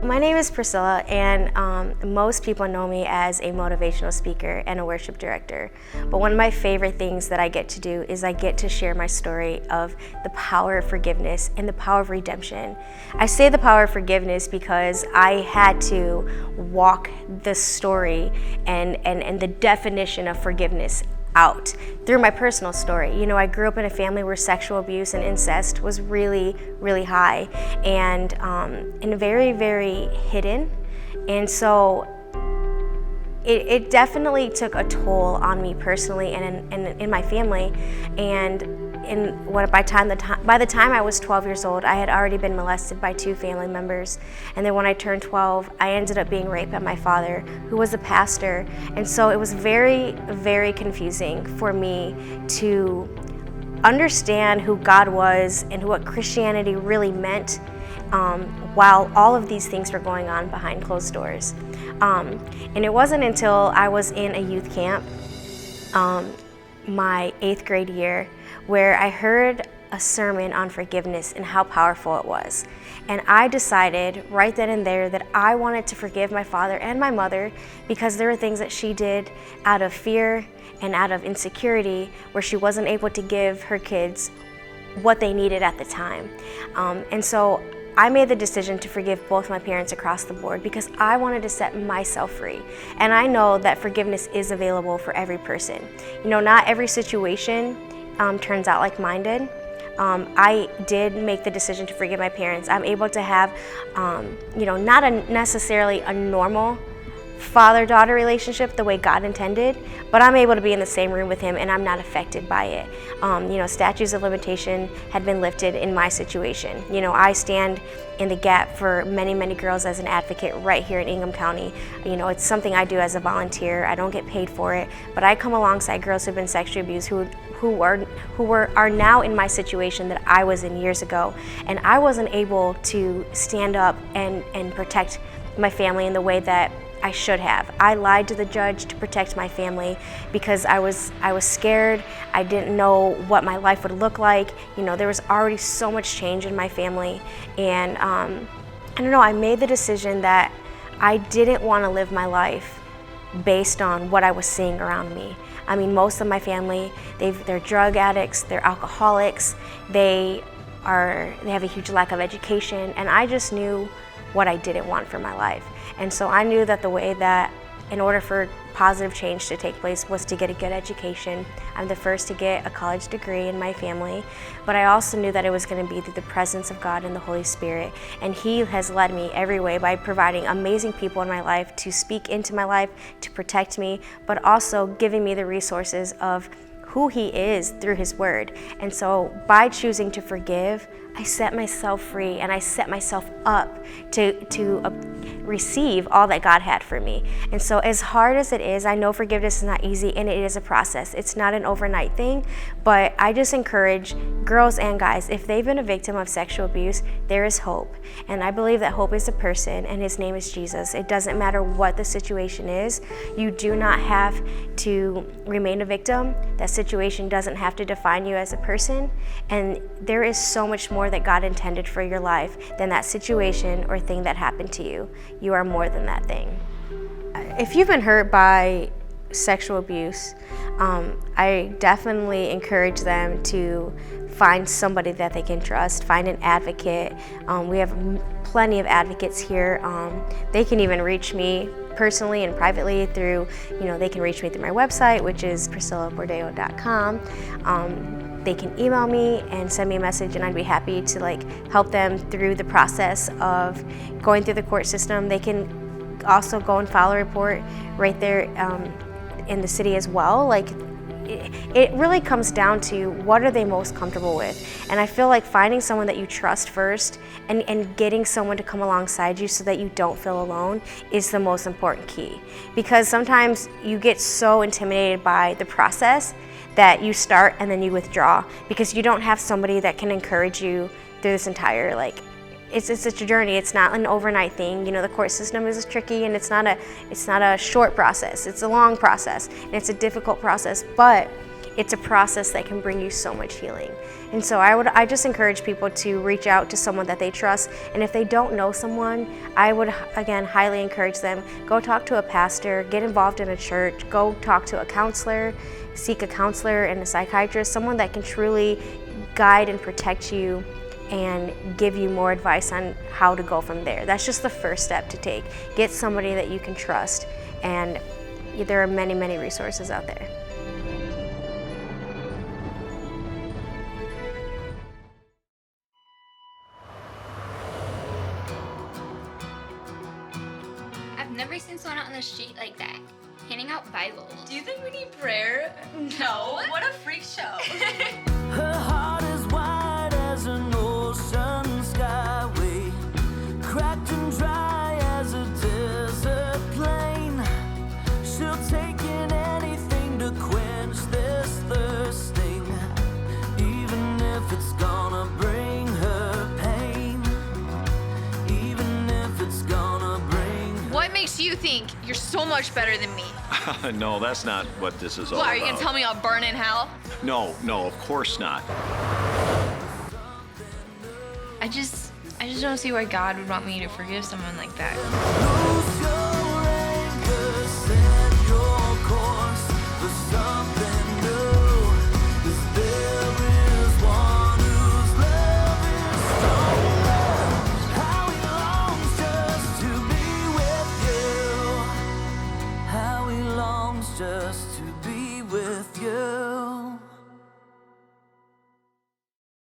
My name is Priscilla, and most people know me as a motivational speaker and a worship director. But one of my favorite things that I get to do is I get to share my story of the power of forgiveness and the power of redemption. I say the power of forgiveness because I had to walk the story and the definition of forgiveness out through my personal story. You know, I grew up in a family where sexual abuse and incest was really, really high and very, very hidden. And so it definitely took a toll on me personally and in my family. And by the time I was 12 years old, I had already been molested by 2 family members. And then when I turned 12, I ended up being raped by my father, who was a pastor. And so it was very, very confusing for me to understand who God was and what Christianity really meant while all of these things were going on behind closed doors. And it wasn't until I was in a youth camp, my 8th grade year, where I heard a sermon on forgiveness and how powerful it was. And I decided right then and there that I wanted to forgive my father and my mother because there were things that she did out of fear and out of insecurity where she wasn't able to give her kids what they needed at the time. And so I made the decision to forgive both my parents across the board because I wanted to set myself free. And I know that forgiveness is available for every person. You know, not every situation turns out like mine did. I did make the decision to forgive my parents. I'm able to have, not necessarily a normal father-daughter relationship the way God intended, but I'm able to be in the same room with him and I'm not affected by it. Statutes of limitation had been lifted in my situation. You know, I stand in the gap for many, many girls as an advocate right here in Ingham County. You know, it's something I do as a volunteer. I don't get paid for it, but I come alongside girls who've been sexually abused who are now in my situation that I was in years ago. And I wasn't able to stand up and protect my family in the way that I should have. I lied to the judge to protect my family because I was scared. I didn't know what my life would look like. You know, there was already so much change in my family. And I don't know, I made the decision that I didn't want to live my life based on what I was seeing around me. I mean, most of my family, they're drug addicts, they're alcoholics, they have a huge lack of education, and I just knew what I didn't want for my life. And so I knew that the way that in order for positive change to take place was to get a good education. I'm the first to get a college degree in my family, but I also knew that it was going to be through the presence of God and the Holy Spirit. And He has led me every way by providing amazing people in my life to speak into my life, to protect me, but also giving me the resources of who He is through His Word. And so by choosing to forgive, I set myself free and I set myself up to receive all that God had for me. And so as hard as it is, I know forgiveness is not easy and it is a process. It's not an overnight thing, but I just encourage girls and guys, if they've been a victim of sexual abuse, there is hope. And I believe that hope is a person and His name is Jesus. It doesn't matter what the situation is. You do not have to remain a victim. That situation doesn't have to define you as a person. And there is so much more that God intended for your life than that situation or thing that happened to you. You are more than that thing. If you've been hurt by sexual abuse, I definitely encourage them to find somebody that they can trust, find an advocate. We have plenty of advocates here. They can even reach me personally and privately through, they can reach me through my website, which is priscillabordayo.com. They can email me and send me a message, and I'd be happy to help them through the process of going through the court system. They can also go and file a report right there in the city as well. It really comes down to what are they most comfortable with. And I feel like finding someone that you trust first and getting someone to come alongside you so that you don't feel alone is the most important key. Because sometimes you get so intimidated by the process that you start and then you withdraw because you don't have somebody that can encourage you through this entire, it's a journey. It's not an overnight thing. The court system is tricky and it's not a short process. It's a long process and it's a difficult process, but it's a process that can bring you so much healing. And so I just encourage people to reach out to someone that they trust. And if they don't know someone, I would, again, highly encourage them, go talk to a pastor, get involved in a church, go talk to a counselor, seek a counselor and a psychiatrist, someone that can truly guide and protect you and give you more advice on how to go from there. That's just the first step to take. Get somebody that you can trust, and there are many, many resources out there. I've never seen someone out on the street like that, handing out Bibles. Do you think we need prayer? No. What a freak show. Her heart is wide as an ocean skyway, cracked and dry as a desert plain. She'll take in anything to quench this thirsting, even if it's gonna bring her pain, even if it's gonna bring her. What makes you think you're so much better than me? No, that's not what this is all What, about. are you gonna tell me I'll burn in hell? No, of course not. I just don't see why God would want me to forgive someone like that.